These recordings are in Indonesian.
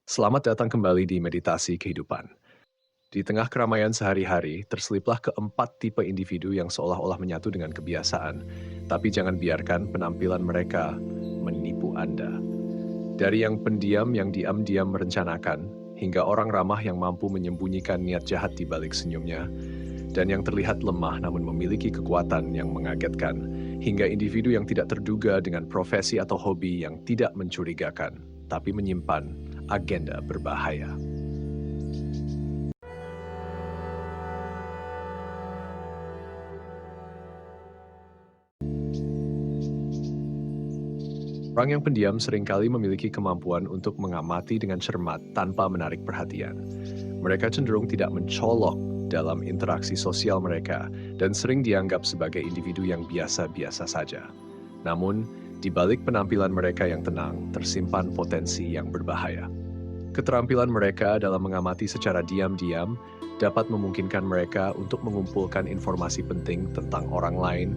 Selamat datang kembali di Meditasi Kehidupan. Di tengah keramaian sehari-hari, terseliplah keempat tipe individu yang seolah-olah menyatu dengan kebiasaan. Tapi jangan biarkan penampilan mereka menipu Anda. Dari yang pendiam yang diam-diam merencanakan, hingga orang ramah yang mampu menyembunyikan niat jahat di balik senyumnya, dan yang terlihat lemah namun memiliki kekuatan yang mengagetkan, hingga individu yang tidak terduga dengan profesi atau hobi yang tidak mencurigakan, tapi menyimpan agenda berbahaya. Orang yang pendiam seringkali memiliki kemampuan untuk mengamati dengan cermat tanpa menarik perhatian. Mereka cenderung tidak mencolok dalam interaksi sosial mereka dan sering dianggap sebagai individu yang biasa-biasa saja. Namun, di balik penampilan mereka yang tenang, tersimpan potensi yang berbahaya. Keterampilan mereka dalam mengamati secara diam-diam dapat memungkinkan mereka untuk mengumpulkan informasi penting tentang orang lain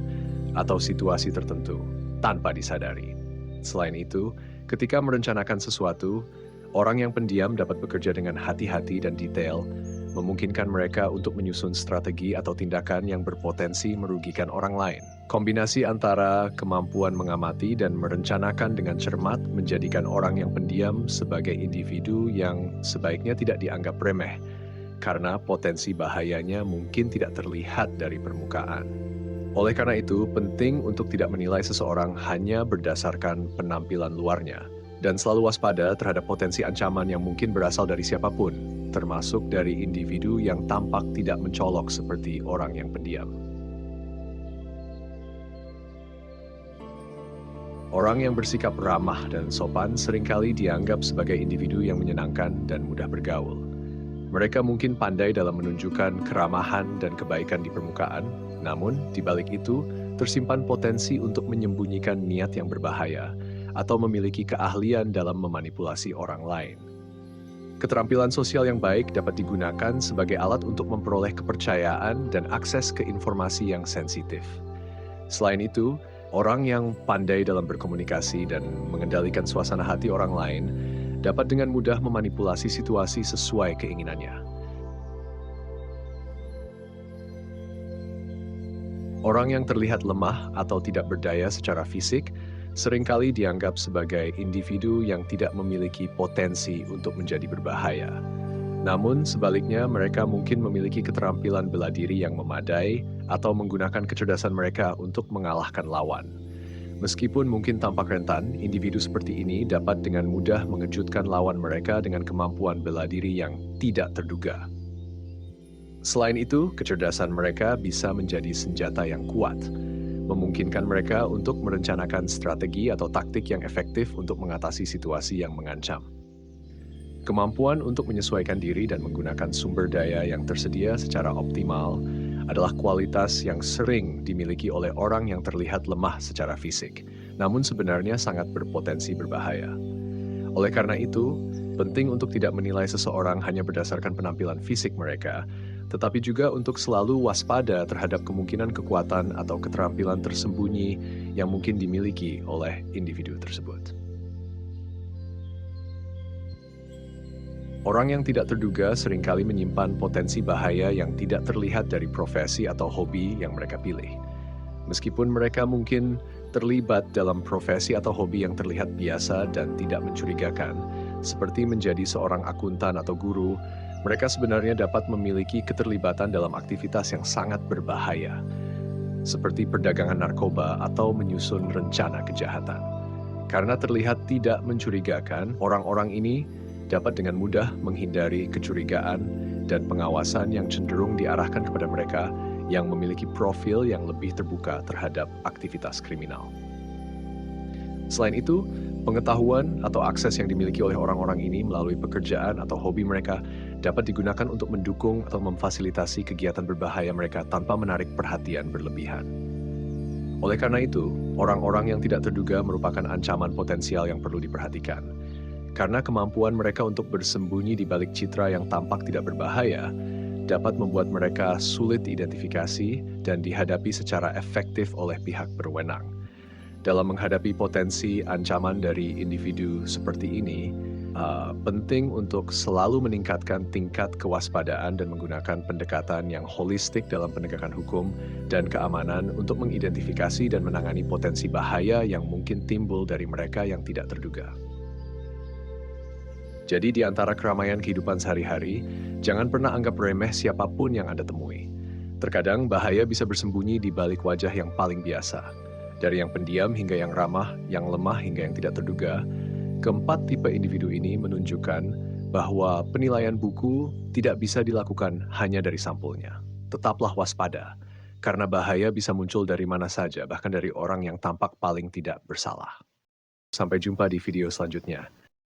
atau situasi tertentu tanpa disadari. Selain itu, ketika merencanakan sesuatu, orang yang pendiam dapat bekerja dengan hati-hati dan detail, memungkinkan mereka untuk menyusun strategi atau tindakan yang berpotensi merugikan orang lain. Kombinasi antara kemampuan mengamati dan merencanakan dengan cermat menjadikan orang yang pendiam sebagai individu yang sebaiknya tidak dianggap remeh, karena potensi bahayanya mungkin tidak terlihat dari permukaan. Oleh karena itu, penting untuk tidak menilai seseorang hanya berdasarkan penampilan luarnya, dan selalu waspada terhadap potensi ancaman yang mungkin berasal dari siapapun, termasuk dari individu yang tampak tidak mencolok seperti orang yang pendiam. Orang yang bersikap ramah dan sopan seringkali dianggap sebagai individu yang menyenangkan dan mudah bergaul. Mereka mungkin pandai dalam menunjukkan keramahan dan kebaikan di permukaan, namun di balik itu tersimpan potensi untuk menyembunyikan niat yang berbahaya atau memiliki keahlian dalam memanipulasi orang lain. Keterampilan sosial yang baik dapat digunakan sebagai alat untuk memperoleh kepercayaan dan akses ke informasi yang sensitif. Selain itu, orang yang pandai dalam berkomunikasi dan mengendalikan suasana hati orang lain dapat dengan mudah memanipulasi situasi sesuai keinginannya. Orang yang terlihat lemah atau tidak berdaya secara fisik seringkali dianggap sebagai individu yang tidak memiliki potensi untuk menjadi berbahaya. Namun sebaliknya, mereka mungkin memiliki keterampilan bela diri yang memadai atau menggunakan kecerdasan mereka untuk mengalahkan lawan. Meskipun mungkin tampak rentan, individu seperti ini dapat dengan mudah mengejutkan lawan mereka dengan kemampuan bela diri yang tidak terduga. Selain itu, kecerdasan mereka bisa menjadi senjata yang kuat, memungkinkan mereka untuk merencanakan strategi atau taktik yang efektif untuk mengatasi situasi yang mengancam. Kemampuan untuk menyesuaikan diri dan menggunakan sumber daya yang tersedia secara optimal adalah kualitas yang sering dimiliki oleh orang yang terlihat lemah secara fisik, namun sebenarnya sangat berpotensi berbahaya. Oleh karena itu, penting untuk tidak menilai seseorang hanya berdasarkan penampilan fisik mereka, tetapi juga untuk selalu waspada terhadap kemungkinan kekuatan atau keterampilan tersembunyi yang mungkin dimiliki oleh individu tersebut. Orang yang tidak terduga seringkali menyimpan potensi bahaya yang tidak terlihat dari profesi atau hobi yang mereka pilih. Meskipun mereka mungkin terlibat dalam profesi atau hobi yang terlihat biasa dan tidak mencurigakan, seperti menjadi seorang akuntan atau guru, mereka sebenarnya dapat memiliki keterlibatan dalam aktivitas yang sangat berbahaya, seperti perdagangan narkoba atau menyusun rencana kejahatan. Karena terlihat tidak mencurigakan, orang-orang ini dapat dengan mudah menghindari kecurigaan dan pengawasan yang cenderung diarahkan kepada mereka yang memiliki profil yang lebih terbuka terhadap aktivitas kriminal. Selain itu, pengetahuan atau akses yang dimiliki oleh orang-orang ini melalui pekerjaan atau hobi mereka dapat digunakan untuk mendukung atau memfasilitasi kegiatan berbahaya mereka tanpa menarik perhatian berlebihan. Oleh karena itu, orang-orang yang tidak terduga merupakan ancaman potensial yang perlu diperhatikan. Karena kemampuan mereka untuk bersembunyi di balik citra yang tampak tidak berbahaya dapat membuat mereka sulit diidentifikasi dan dihadapi secara efektif oleh pihak berwenang. Dalam menghadapi potensi ancaman dari individu seperti ini, Penting untuk selalu meningkatkan tingkat kewaspadaan dan menggunakan pendekatan yang holistik dalam penegakan hukum dan keamanan untuk mengidentifikasi dan menangani potensi bahaya yang mungkin timbul dari mereka yang tidak terduga. Jadi di antara keramaian kehidupan sehari-hari, jangan pernah anggap remeh siapapun yang Anda temui. Terkadang bahaya bisa bersembunyi di balik wajah yang paling biasa. Dari yang pendiam hingga yang ramah, yang lemah hingga yang tidak terduga, keempat tipe individu ini menunjukkan bahwa penilaian buku tidak bisa dilakukan hanya dari sampulnya. Tetaplah waspada, karena bahaya bisa muncul dari mana saja, bahkan dari orang yang tampak paling tidak bersalah. Sampai jumpa di video selanjutnya.